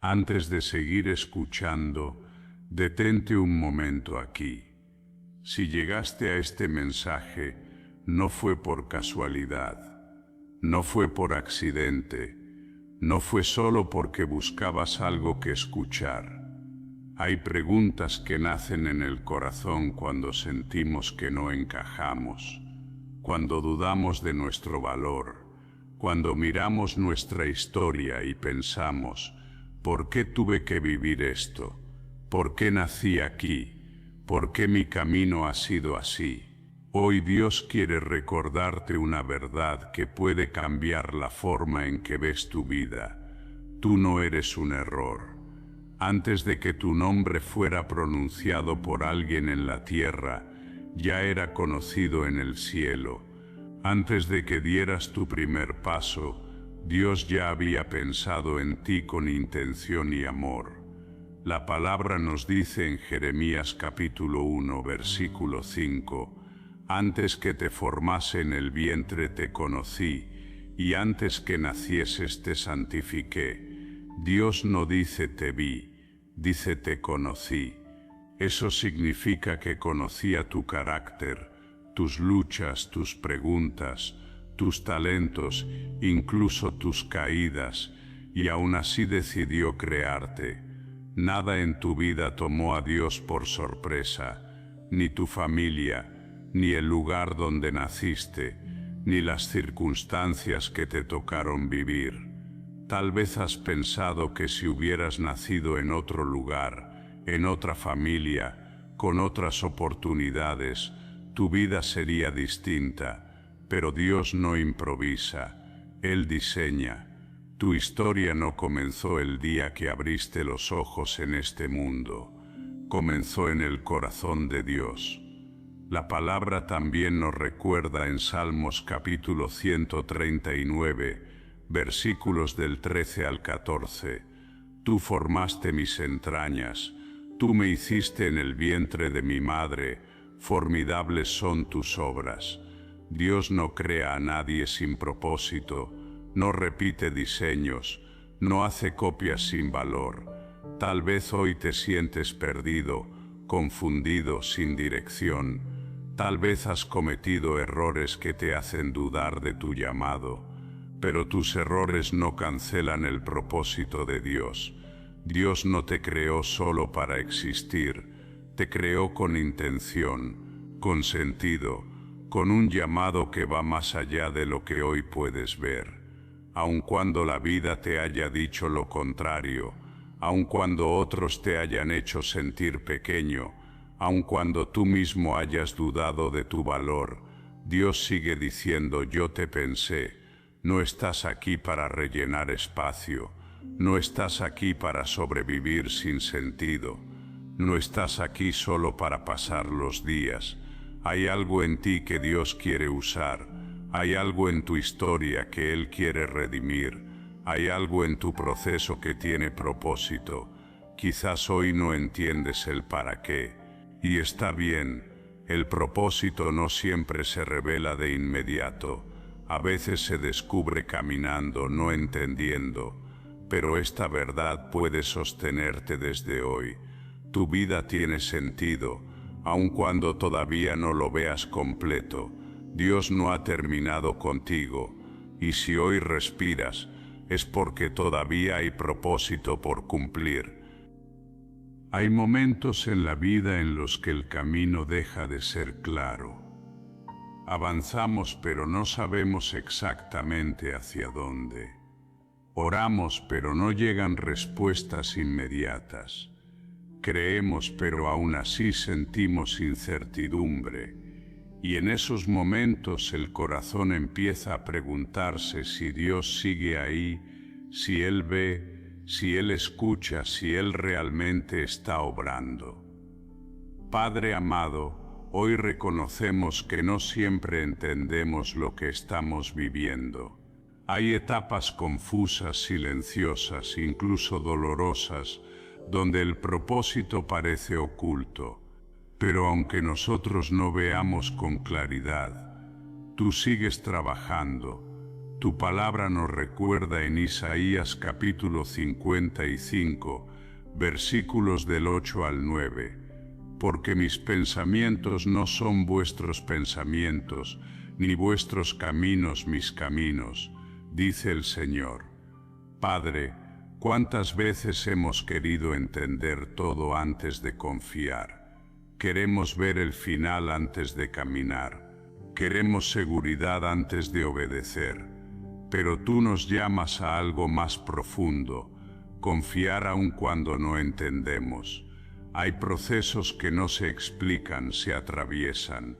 Antes de seguir escuchando, detente un momento aquí. Si llegaste a este mensaje, no fue por casualidad, no fue por accidente, no fue solo porque buscabas algo que escuchar. Hay preguntas que nacen en el corazón cuando sentimos que no encajamos, cuando dudamos de nuestro valor, cuando miramos nuestra historia y pensamos, ¿por qué tuve que vivir esto? ¿Por qué nací aquí? ¿Por qué mi camino ha sido así? Hoy Dios quiere recordarte una verdad que puede cambiar la forma en que ves tu vida. Tú no eres un error. Antes de que tu nombre fuera pronunciado por alguien en la tierra, ya era conocido en el cielo. Antes de que dieras tu primer paso, Dios ya había pensado en ti con intención y amor. La palabra nos dice en Jeremías capítulo 1, versículo 5, «Antes que te formase en el vientre te conocí, y antes que nacieses te santifiqué». Dios no dice te vi, dice te conocí. Eso significa que conocía tu carácter, tus luchas, tus preguntas, tus talentos, incluso tus caídas, y aún así decidió crearte. Nada en tu vida tomó a Dios por sorpresa, ni tu familia, ni el lugar donde naciste, ni las circunstancias que te tocaron vivir. Tal vez has pensado que si hubieras nacido en otro lugar, en otra familia, con otras oportunidades, tu vida sería distinta, pero Dios no improvisa, Él diseña. Tu historia no comenzó el día que abriste los ojos en este mundo, comenzó en el corazón de Dios. La palabra también nos recuerda en Salmos capítulo 139, versículos del 13 al 14, «Tú formaste mis entrañas, tú me hiciste en el vientre de mi madre, formidables son tus obras». Dios no crea a nadie sin propósito, no repite diseños, no hace copias sin valor. Tal vez hoy te sientes perdido, confundido, sin dirección. Tal vez has cometido errores que te hacen dudar de tu llamado. Pero tus errores no cancelan el propósito de Dios. Dios no te creó solo para existir, te creó con intención, con sentido, con un llamado que va más allá de lo que hoy puedes ver. Aun cuando la vida te haya dicho lo contrario, aun cuando otros te hayan hecho sentir pequeño, aun cuando tú mismo hayas dudado de tu valor, Dios sigue diciendo: yo te pensé. No estás aquí para rellenar espacio, no estás aquí para sobrevivir sin sentido, no estás aquí solo para pasar los días. Hay algo en ti que Dios quiere usar, hay algo en tu historia que Él quiere redimir, hay algo en tu proceso que tiene propósito. Quizás hoy no entiendes el para qué, y está bien, el propósito no siempre se revela de inmediato. A veces se descubre caminando, no entendiendo, pero esta verdad puede sostenerte desde hoy. Tu vida tiene sentido, aun cuando todavía no lo veas completo. Dios no ha terminado contigo, y si hoy respiras, es porque todavía hay propósito por cumplir. Hay momentos en la vida en los que el camino deja de ser claro. Avanzamos pero no sabemos exactamente hacia dónde. Oramos pero no llegan respuestas inmediatas. Creemos pero aún así sentimos incertidumbre. Y en esos momentos el corazón empieza a preguntarse si Dios sigue ahí, si Él ve, si Él escucha, si Él realmente está obrando. Padre amado, hoy reconocemos que no siempre entendemos lo que estamos viviendo. Hay etapas confusas, silenciosas, incluso dolorosas, donde el propósito parece oculto. Pero aunque nosotros no veamos con claridad, tú sigues trabajando, Tu palabra nos recuerda en Isaías capítulo 55, versículos del 8 al 9, porque mis pensamientos no son vuestros pensamientos, ni vuestros caminos mis caminos, dice el Señor. Padre, ¿cuántas veces hemos querido entender todo antes de confiar? Queremos ver el final antes de caminar. Queremos seguridad antes de obedecer. Pero tú nos llamas a algo más profundo, confiar aun cuando no entendemos. Hay procesos que no se explican, se atraviesan.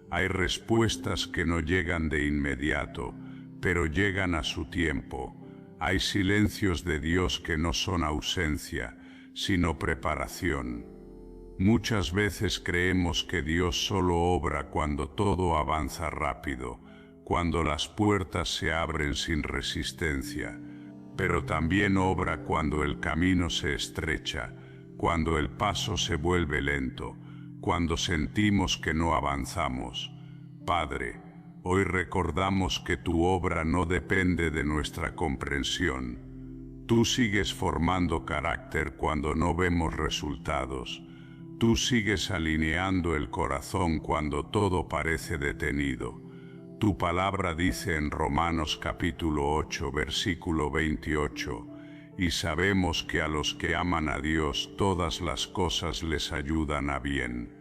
Hay respuestas que no llegan de inmediato, pero llegan a su tiempo. Hay silencios de Dios que no son ausencia, sino preparación. Muchas veces creemos que Dios solo obra cuando todo avanza rápido, cuando las puertas se abren sin resistencia, pero también obra cuando el camino se estrecha, cuando el paso se vuelve lento, cuando sentimos que no avanzamos. Padre, hoy recordamos que tu obra no depende de nuestra comprensión. Tú sigues formando carácter cuando no vemos resultados. Tú sigues alineando el corazón cuando todo parece detenido. Tu palabra dice en Romanos capítulo 8, versículo 28, y sabemos que a los que aman a Dios todas las cosas les ayudan a bien.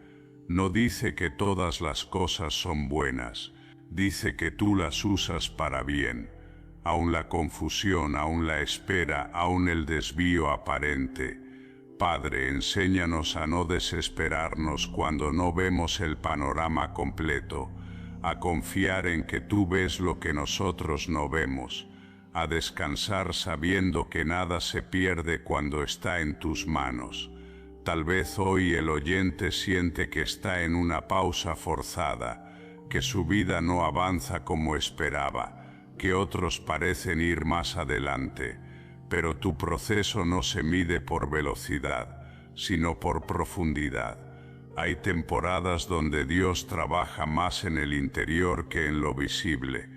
No dice que todas las cosas son buenas, dice que tú las usas para bien. Aun la confusión, aun la espera, aun el desvío aparente. Padre, enséñanos a no desesperarnos cuando no vemos el panorama completo, a confiar en que tú ves lo que nosotros no vemos, a descansar sabiendo que nada se pierde cuando está en tus manos. Tal vez hoy el oyente siente que está en una pausa forzada, que su vida no avanza como esperaba, que otros parecen ir más adelante, pero tu proceso no se mide por velocidad, sino por profundidad. Hay temporadas donde Dios trabaja más en el interior que en lo visible,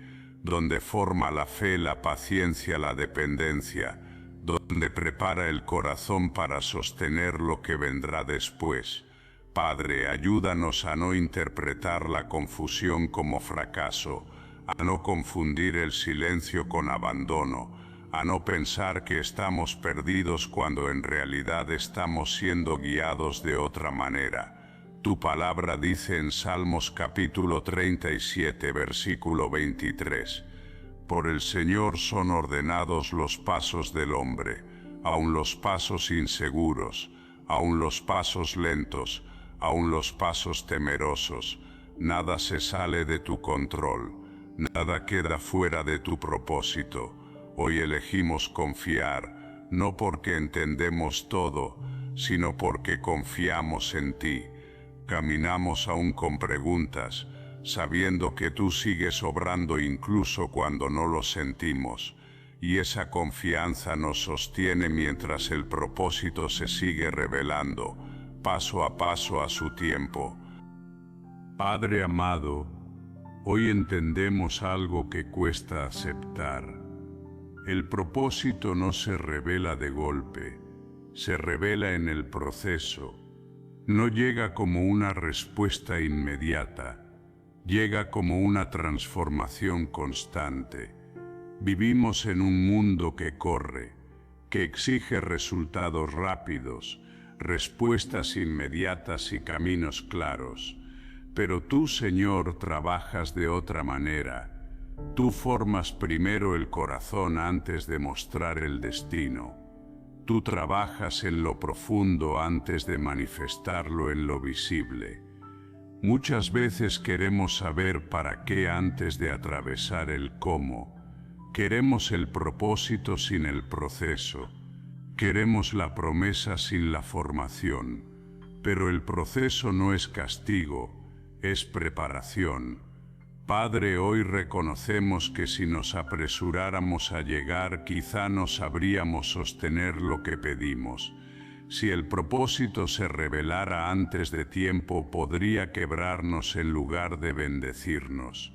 donde forma la fe, la paciencia, la dependencia, donde prepara el corazón para sostener lo que vendrá después. Padre, ayúdanos a no interpretar la confusión como fracaso, a no confundir el silencio con abandono, a no pensar que estamos perdidos cuando en realidad estamos siendo guiados de otra manera. Tu palabra dice en Salmos capítulo 37, versículo 23, por el Señor son ordenados los pasos del hombre, aun los pasos inseguros, aun los pasos lentos, aun los pasos temerosos. Nada se sale de tu control, nada queda fuera de tu propósito. Hoy elegimos confiar, no porque entendemos todo, sino porque confiamos en ti. Caminamos aún con preguntas, sabiendo que tú sigues obrando incluso cuando no lo sentimos, y esa confianza nos sostiene mientras el propósito se sigue revelando, paso a paso a su tiempo. Padre amado, hoy entendemos algo que cuesta aceptar. El propósito no se revela de golpe, se revela en el proceso. No llega como una respuesta inmediata, llega como una transformación constante. Vivimos en un mundo que corre, que exige resultados rápidos, respuestas inmediatas y caminos claros. Pero tú, Señor, trabajas de otra manera. Tú formas primero el corazón antes de mostrar el destino. Tú trabajas en lo profundo antes de manifestarlo en lo visible. Muchas veces queremos saber para qué antes de atravesar el cómo. Queremos el propósito sin el proceso. Queremos la promesa sin la formación. Pero el proceso no es castigo, es preparación. Padre, hoy reconocemos que si nos apresuráramos a llegar, quizá no sabríamos sostener lo que pedimos. Si el propósito se revelara antes de tiempo, podría quebrarnos en lugar de bendecirnos.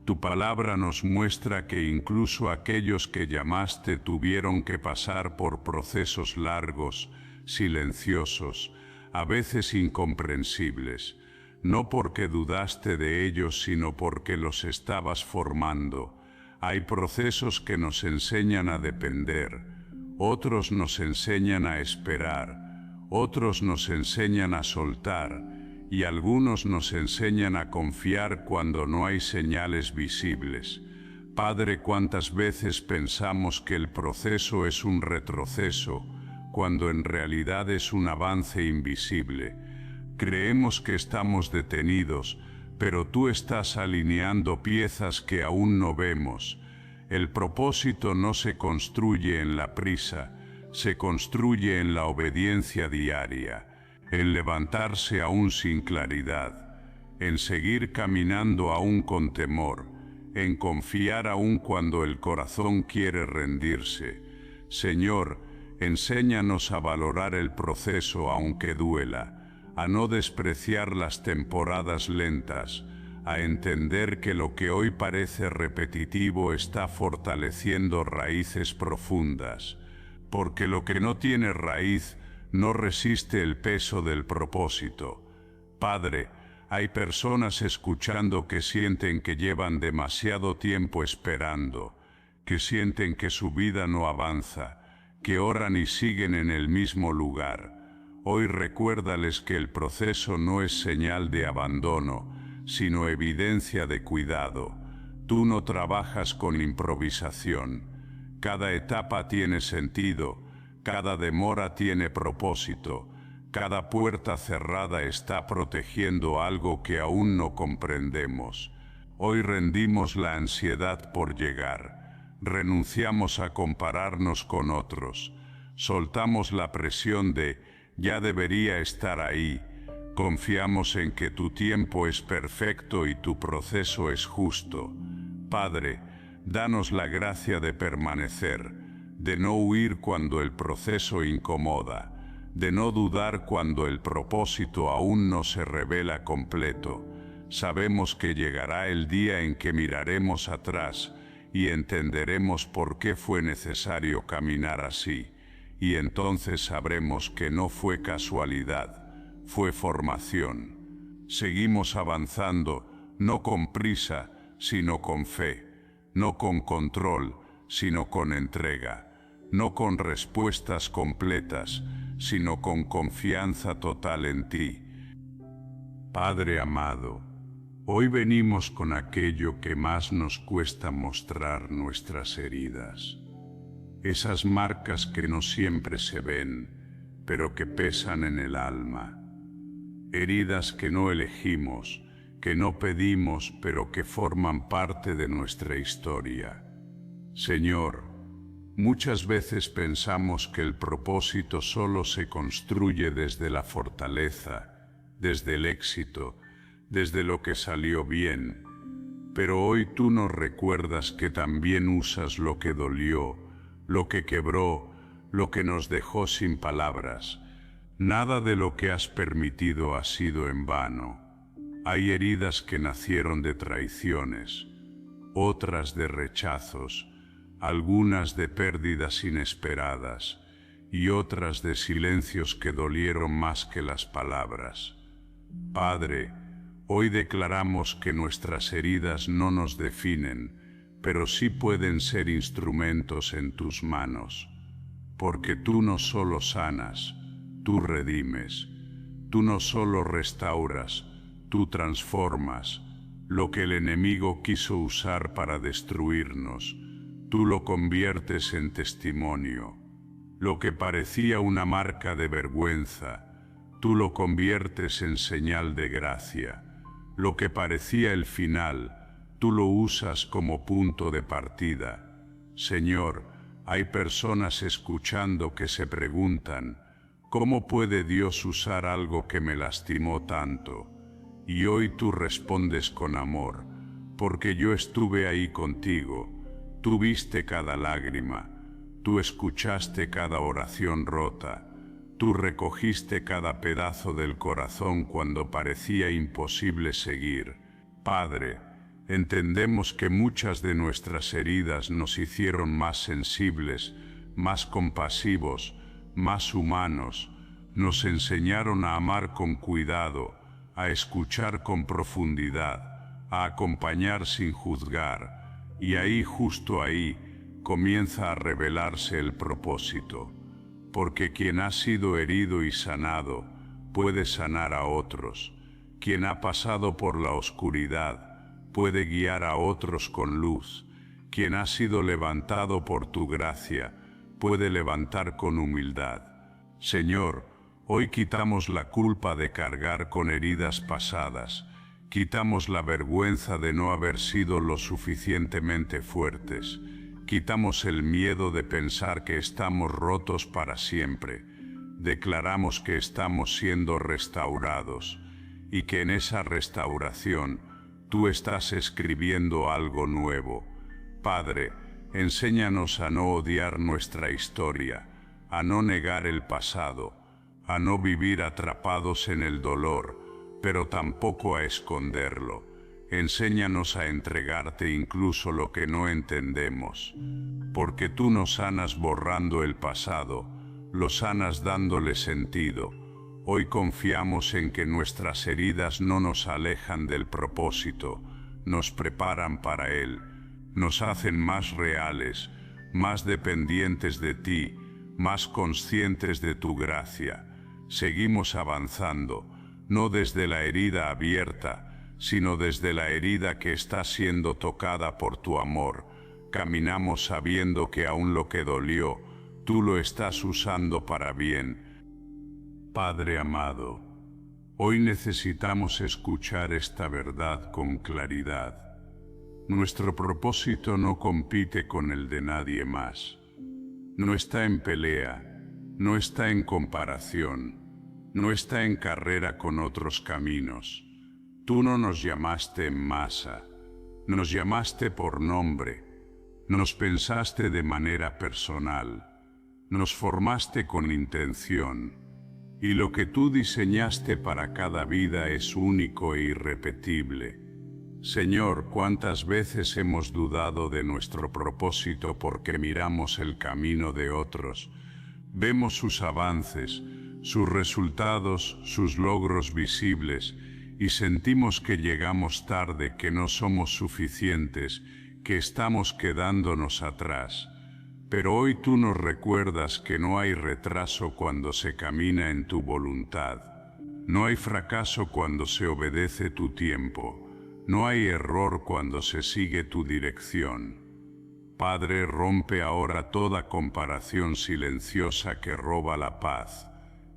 Tu palabra nos muestra que incluso aquellos que llamaste tuvieron que pasar por procesos largos, silenciosos, a veces incomprensibles, no porque dudaste de ellos, sino porque los estabas formando. Hay procesos que nos enseñan a depender, otros nos enseñan a esperar, otros nos enseñan a soltar, y algunos nos enseñan a confiar cuando no hay señales visibles. Padre, ¿cuántas veces pensamos que el proceso es un retroceso, cuando en realidad es un avance invisible? Creemos que estamos detenidos, pero tú estás alineando piezas que aún no vemos. El propósito no se construye en la prisa, se construye en la obediencia diaria, en levantarse aún sin claridad, en seguir caminando aún con temor, en confiar aún cuando el corazón quiere rendirse. Señor, enséñanos a valorar el proceso aunque duela, a no despreciar las temporadas lentas, a entender que lo que hoy parece repetitivo está fortaleciendo raíces profundas, porque lo que no tiene raíz no resiste el peso del propósito. Padre, hay personas escuchando que sienten que llevan demasiado tiempo esperando, que sienten que su vida no avanza, que oran y siguen en el mismo lugar. Hoy recuérdales que el proceso no es señal de abandono, sino evidencia de cuidado. Tú no trabajas con improvisación. Cada etapa tiene sentido, cada demora tiene propósito, cada puerta cerrada está protegiendo algo que aún no comprendemos. Hoy rendimos la ansiedad por llegar, renunciamos a compararnos con otros, soltamos la presión de ya debería estar ahí, confiamos en que tu tiempo es perfecto y tu proceso es justo. Padre, danos la gracia de permanecer, de no huir cuando el proceso incomoda, de no dudar cuando el propósito aún no se revela completo. Sabemos que llegará el día en que miraremos atrás y entenderemos por qué fue necesario caminar así, y entonces sabremos que no fue casualidad, fue formación. Seguimos avanzando, no con prisa, sino con fe, no con control, sino con entrega, no con respuestas completas, sino con confianza total en ti. Padre amado, hoy venimos con aquello que más nos cuesta mostrar: nuestras heridas. Esas marcas que no siempre se ven, pero que pesan en el alma. Heridas que no elegimos, que no pedimos, pero que forman parte de nuestra historia. Señor, muchas veces pensamos que el propósito solo se construye desde la fortaleza, desde el éxito, desde lo que salió bien. Pero hoy tú nos recuerdas que también usas lo que dolió, lo que quebró, lo que nos dejó sin palabras. Nada de lo que has permitido ha sido en vano. Hay heridas que nacieron de traiciones, otras de rechazos, algunas de pérdidas inesperadas y otras de silencios que dolieron más que las palabras. Padre, hoy declaramos que nuestras heridas no nos definen, pero sí pueden ser instrumentos en tus manos, porque tú no solo sanas, tú redimes, tú no solo restauras, tú transformas. Lo que el enemigo quiso usar para destruirnos, tú lo conviertes en testimonio. Lo que parecía una marca de vergüenza, tú lo conviertes en señal de gracia. Lo que parecía el final, tú lo usas como punto de partida. Señor, hay personas escuchando que se preguntan: ¿cómo puede Dios usar algo que me lastimó tanto? Y hoy tú respondes con amor, porque yo estuve ahí contigo. Tú viste cada lágrima, tú escuchaste cada oración rota, tú recogiste cada pedazo del corazón cuando parecía imposible seguir. Padre, Entendemos que muchas de nuestras heridas nos hicieron más sensibles, más compasivos, más humanos, nos enseñaron a amar con cuidado, a escuchar con profundidad, a acompañar sin juzgar, y ahí, justo ahí, comienza a revelarse el propósito, porque quien ha sido herido y sanado, puede sanar a otros. Quien ha pasado por la oscuridad, puede guiar a otros con luz. Quien ha sido levantado por tu gracia, puede levantar con humildad. Señor, hoy quitamos la culpa de cargar con heridas pasadas, quitamos la vergüenza de no haber sido lo suficientemente fuertes, quitamos el miedo de pensar que estamos rotos para siempre, declaramos que estamos siendo restaurados y que en esa restauración tú estás escribiendo algo nuevo. Padre, enséñanos a no odiar nuestra historia, a no negar el pasado, a no vivir atrapados en el dolor, pero tampoco a esconderlo. Enséñanos a entregarte incluso lo que no entendemos, porque tú nos sanas borrando el pasado, lo sanas dándole sentido. Hoy confiamos en que nuestras heridas no nos alejan del propósito, nos preparan para él, nos hacen más reales, más dependientes de ti, más conscientes de tu gracia. Seguimos avanzando, no desde la herida abierta, sino desde la herida que está siendo tocada por tu amor. Caminamos sabiendo que aún lo que dolió, tú lo estás usando para bien. Padre amado, hoy necesitamos escuchar esta verdad con claridad. Nuestro propósito no compite con el de nadie más. No está en pelea, no está en comparación, no está en carrera con otros caminos. Tú no nos llamaste en masa, nos llamaste por nombre, nos pensaste de manera personal, nos formaste con intención. Y lo que tú diseñaste para cada vida es único e irrepetible. Señor, ¿cuántas veces hemos dudado de nuestro propósito porque miramos el camino de otros? Vemos sus avances, sus resultados, sus logros visibles, y sentimos que llegamos tarde, que no somos suficientes, que estamos quedándonos atrás. Pero hoy tú nos recuerdas que no hay retraso cuando se camina en tu voluntad. No hay fracaso cuando se obedece tu tiempo. No hay error cuando se sigue tu dirección. Padre, rompe ahora toda comparación silenciosa que roba la paz.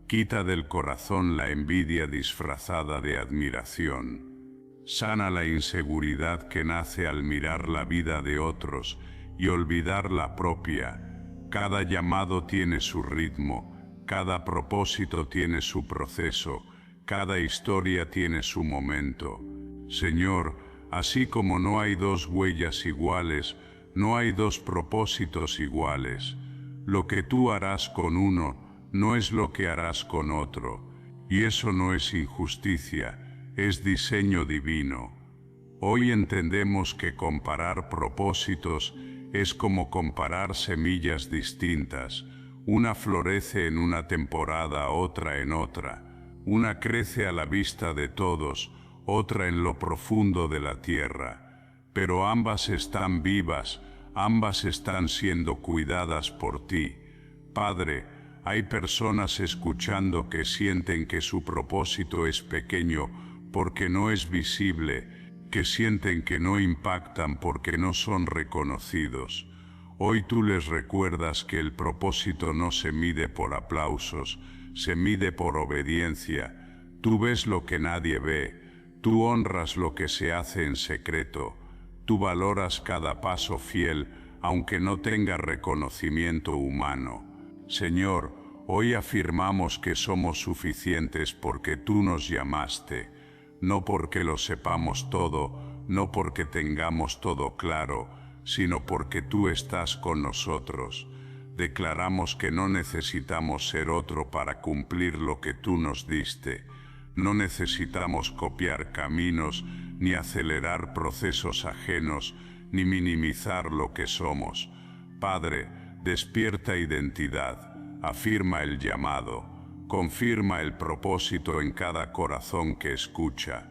Quita del corazón la envidia disfrazada de admiración. Sana la inseguridad que nace al mirar la vida de otros y olvidar la propia. Cada llamado tiene su ritmo, cada propósito tiene su proceso, cada historia tiene su momento. Señor, así como no hay dos huellas iguales, no hay dos propósitos iguales. Lo que tú harás con uno no es lo que harás con otro, y eso no es injusticia, es diseño divino. Hoy entendemos que comparar propósitos es como comparar semillas distintas. Una florece en una temporada, otra en otra. Una crece a la vista de todos, otra en lo profundo de la tierra. Pero ambas están vivas, ambas están siendo cuidadas por ti. Padre, hay personas escuchando que sienten que su propósito es pequeño porque no es visible, que sienten que no impactan porque no son reconocidos. Hoy tú les recuerdas que el propósito no se mide por aplausos, se mide por obediencia. Tú ves lo que nadie ve, tú honras lo que se hace en secreto, tú valoras cada paso fiel, aunque no tenga reconocimiento humano. Señor, hoy afirmamos que somos suficientes porque tú nos llamaste. No porque lo sepamos todo, no porque tengamos todo claro, sino porque tú estás con nosotros. Declaramos que no necesitamos ser otro para cumplir lo que tú nos diste. No necesitamos copiar caminos, ni acelerar procesos ajenos, ni minimizar lo que somos. Padre, despierta identidad, afirma el llamado, confirma el propósito en cada corazón que escucha,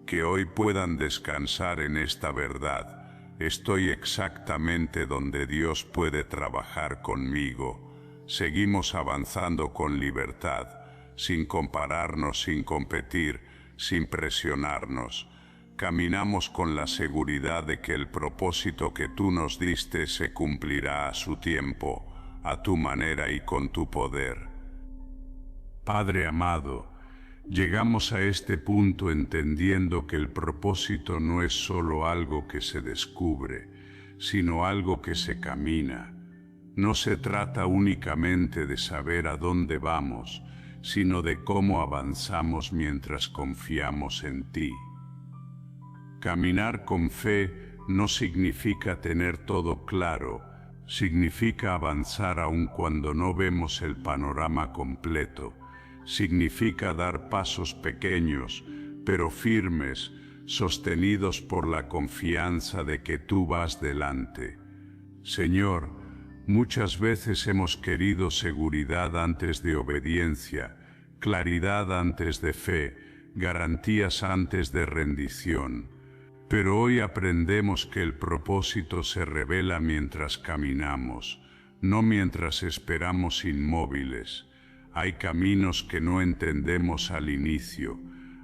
que hoy puedan descansar en esta verdad. Estoy exactamente donde Dios puede trabajar conmigo. Seguimos avanzando con libertad, sin compararnos, sin competir, sin presionarnos. Caminamos con la seguridad de que el propósito que tú nos diste se cumplirá a su tiempo, a tu manera y con tu poder. Padre amado, llegamos a este punto entendiendo que el propósito no es solo algo que se descubre, sino algo que se camina. No se trata únicamente de saber a dónde vamos, sino de cómo avanzamos mientras confiamos en ti. Caminar con fe no significa tener todo claro, significa avanzar aun cuando no vemos el panorama completo. Significa dar pasos pequeños, pero firmes, sostenidos por la confianza de que tú vas delante. Señor, muchas veces hemos querido seguridad antes de obediencia, claridad antes de fe, garantías antes de rendición. Pero hoy aprendemos que el propósito se revela mientras caminamos, no mientras esperamos inmóviles. Hay caminos que no entendemos al inicio,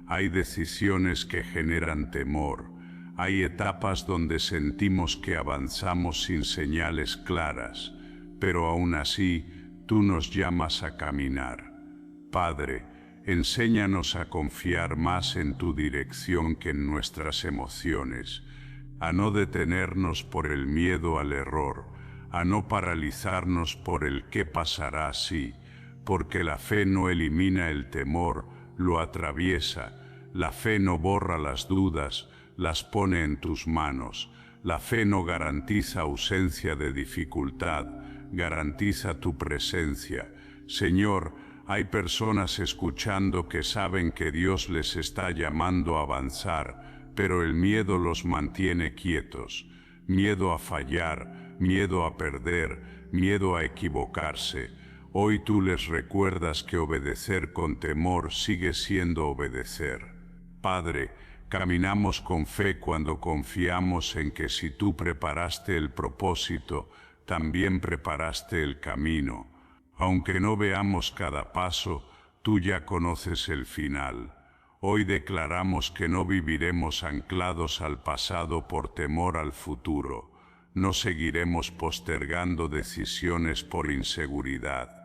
hay decisiones que generan temor, hay etapas donde sentimos que avanzamos sin señales claras, pero aún así tú nos llamas a caminar. Padre, enséñanos a confiar más en tu dirección que en nuestras emociones, a no detenernos por el miedo al error, a no paralizarnos por el qué pasará si, porque la fe no elimina el temor, lo atraviesa. La fe no borra las dudas, las pone en tus manos. La fe no garantiza ausencia de dificultad, garantiza tu presencia. Señor, hay personas escuchando que saben que Dios les está llamando a avanzar, pero el miedo los mantiene quietos. Miedo a fallar, miedo a perder, miedo a equivocarse. Hoy tú les recuerdas que obedecer con temor sigue siendo obedecer. Padre, caminamos con fe cuando confiamos en que si tú preparaste el propósito, también preparaste el camino. Aunque no veamos cada paso, tú ya conoces el final. Hoy declaramos que no viviremos anclados al pasado por temor al futuro. No seguiremos postergando decisiones por inseguridad.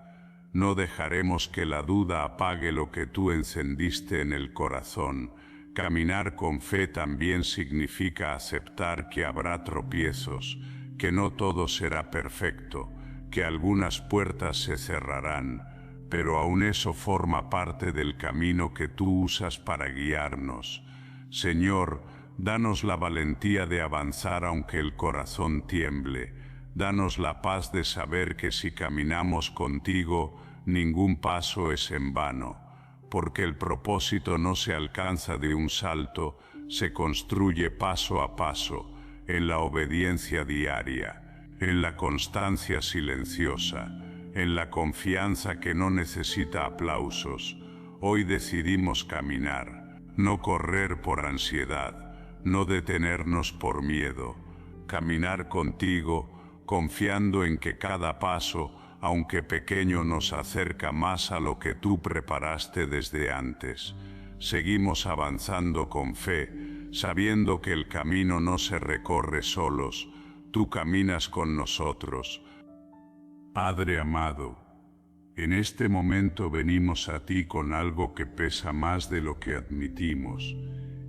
No dejaremos que la duda apague lo que tú encendiste en el corazón. Caminar con fe también significa aceptar que habrá tropiezos, que no todo será perfecto, que algunas puertas se cerrarán, pero aún eso forma parte del camino que tú usas para guiarnos. Señor, danos la valentía de avanzar aunque el corazón tiemble. Danos la paz de saber que si caminamos contigo, ningún paso es en vano, porque el propósito no se alcanza de un salto, se construye paso a paso, en la obediencia diaria, en la constancia silenciosa, en la confianza que no necesita aplausos. Hoy decidimos caminar, no correr por ansiedad, no detenernos por miedo, caminar contigo, confiando en que cada paso, aunque pequeño, nos acerca más a lo que tú preparaste desde antes. Seguimos avanzando con fe, sabiendo que el camino no se recorre solos, tú caminas con nosotros. Padre amado, en este momento venimos a ti con algo que pesa más de lo que admitimos,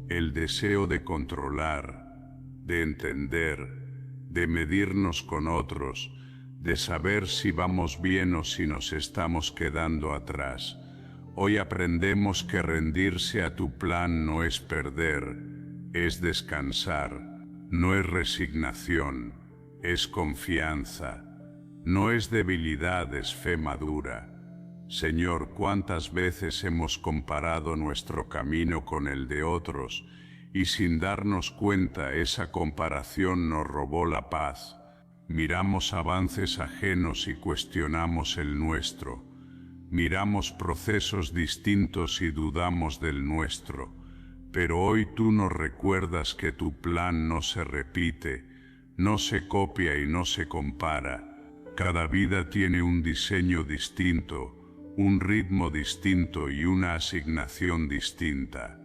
el deseo de controlar, de entender, de medirnos con otros, de saber si vamos bien o si nos estamos quedando atrás. Hoy aprendemos que rendirse a tu plan no es perder, es descansar, no es resignación, es confianza, no es debilidad, es fe madura. Señor, cuántas veces hemos comparado nuestro camino con el de otros, y sin darnos cuenta esa comparación nos robó la paz. Miramos avances ajenos y cuestionamos el nuestro. Miramos procesos distintos y dudamos del nuestro. Pero hoy tú nos recuerdas que tu plan no se repite, no se copia y no se compara. Cada vida tiene un diseño distinto, un ritmo distinto y una asignación distinta.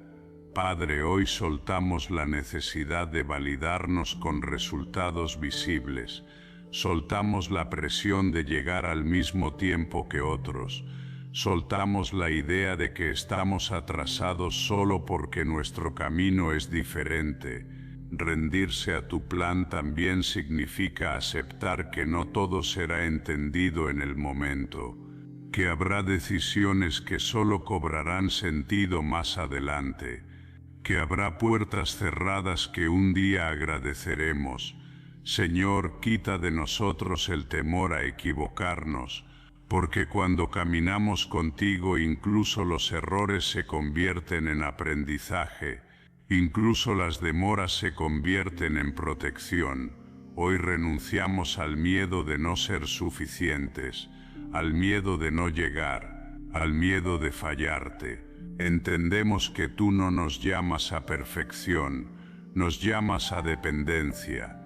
Padre, hoy soltamos la necesidad de validarnos con resultados visibles. Soltamos la presión de llegar al mismo tiempo que otros. Soltamos la idea de que estamos atrasados solo porque nuestro camino es diferente. Rendirse a tu plan también significa aceptar que no todo será entendido en el momento, que habrá decisiones que solo cobrarán sentido más adelante, que habrá puertas cerradas que un día agradeceremos. Señor, quita de nosotros el temor a equivocarnos, porque cuando caminamos contigo incluso los errores se convierten en aprendizaje, incluso las demoras se convierten en protección. Hoy renunciamos al miedo de no ser suficientes, al miedo de no llegar, al miedo de fallarte. Entendemos que tú no nos llamas a perfección, nos llamas a dependencia.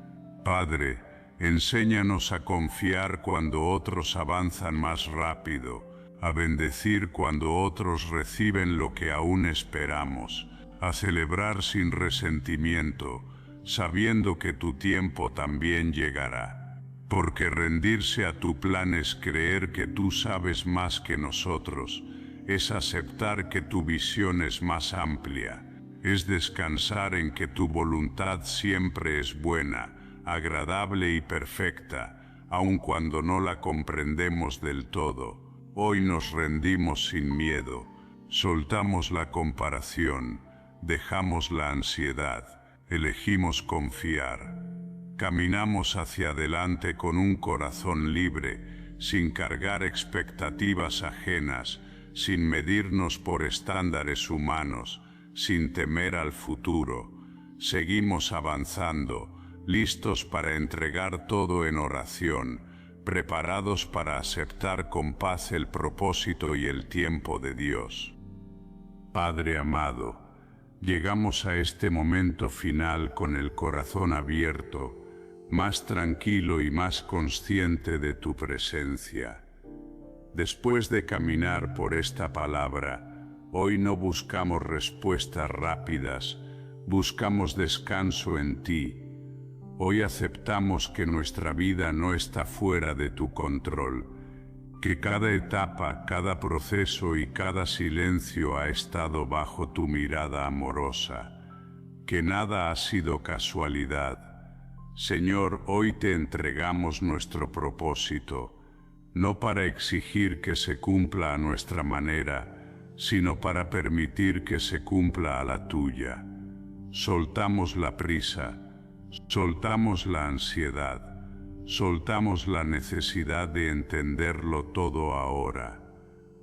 Padre, enséñanos a confiar cuando otros avanzan más rápido, a bendecir cuando otros reciben lo que aún esperamos, a celebrar sin resentimiento, sabiendo que tu tiempo también llegará. Porque rendirse a tu plan es creer que tú sabes más que nosotros, es aceptar que tu visión es más amplia, es descansar en que tu voluntad siempre es buena, agradable y perfecta, aun cuando no la comprendemos del todo. Hoy nos rendimos sin miedo, soltamos la comparación, dejamos la ansiedad, elegimos confiar. Caminamos hacia adelante con un corazón libre, sin cargar expectativas ajenas, sin medirnos por estándares humanos, sin temer al futuro. Seguimos avanzando, listos para entregar todo en oración, preparados para aceptar con paz el propósito y el tiempo de Dios. Padre amado, llegamos a este momento final con el corazón abierto, más tranquilo y más consciente de tu presencia. Después de caminar por esta palabra, hoy no buscamos respuestas rápidas, buscamos descanso en ti. Hoy aceptamos que nuestra vida no está fuera de tu control, que cada etapa, cada proceso y cada silencio ha estado bajo tu mirada amorosa, que nada ha sido casualidad. Señor, hoy te entregamos nuestro propósito, no para exigir que se cumpla a nuestra manera, sino para permitir que se cumpla a la tuya. Soltamos la prisa, soltamos la ansiedad, soltamos la necesidad de entenderlo todo ahora.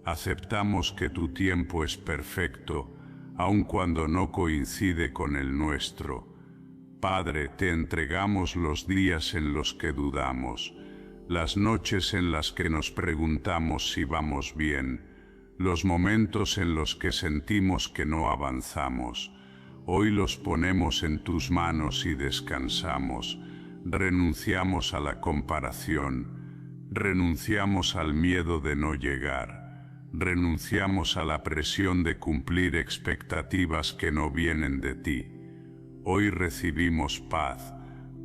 Aceptamos que tu tiempo es perfecto, aun cuando no coincide con el nuestro. Padre, te entregamos los días en los que dudamos, las noches en las que nos preguntamos si vamos bien, los momentos en los que sentimos que no avanzamos. Hoy los ponemos en tus manos y descansamos. Renunciamos a la comparación, renunciamos al miedo de no llegar, renunciamos a la presión de cumplir expectativas que no vienen de ti. Hoy recibimos paz,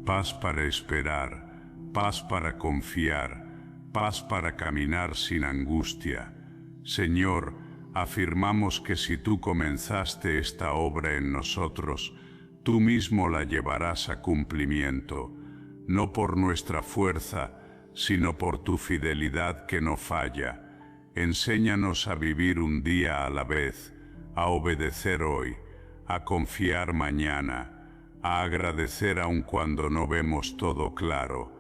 paz para esperar, paz para confiar, paz para caminar sin angustia. Señor, afirmamos que si tú comenzaste esta obra en nosotros, tú mismo la llevarás a cumplimiento, no por nuestra fuerza, sino por tu fidelidad que no falla. Enséñanos a vivir un día a la vez, a obedecer hoy, a confiar mañana, a agradecer aun cuando no vemos todo claro.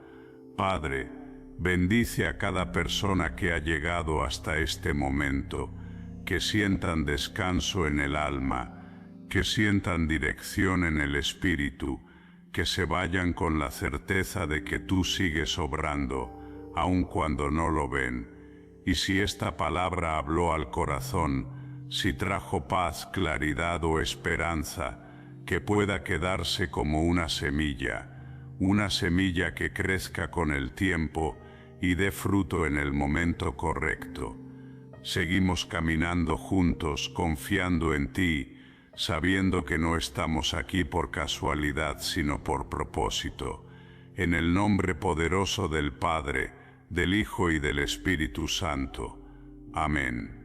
Padre, Bendice a cada persona que ha llegado hasta este momento, que sientan descanso en el alma, que sientan dirección en el espíritu, que se vayan con la certeza de que tú sigues obrando, aun cuando no lo ven. Y si esta palabra habló al corazón, si trajo paz, claridad o esperanza, que pueda quedarse como una semilla que crezca con el tiempo y dé fruto en el momento correcto. Seguimos caminando juntos, confiando en ti, sabiendo que no estamos aquí por casualidad, sino por propósito. En el nombre poderoso del Padre, del Hijo y del Espíritu Santo. Amén.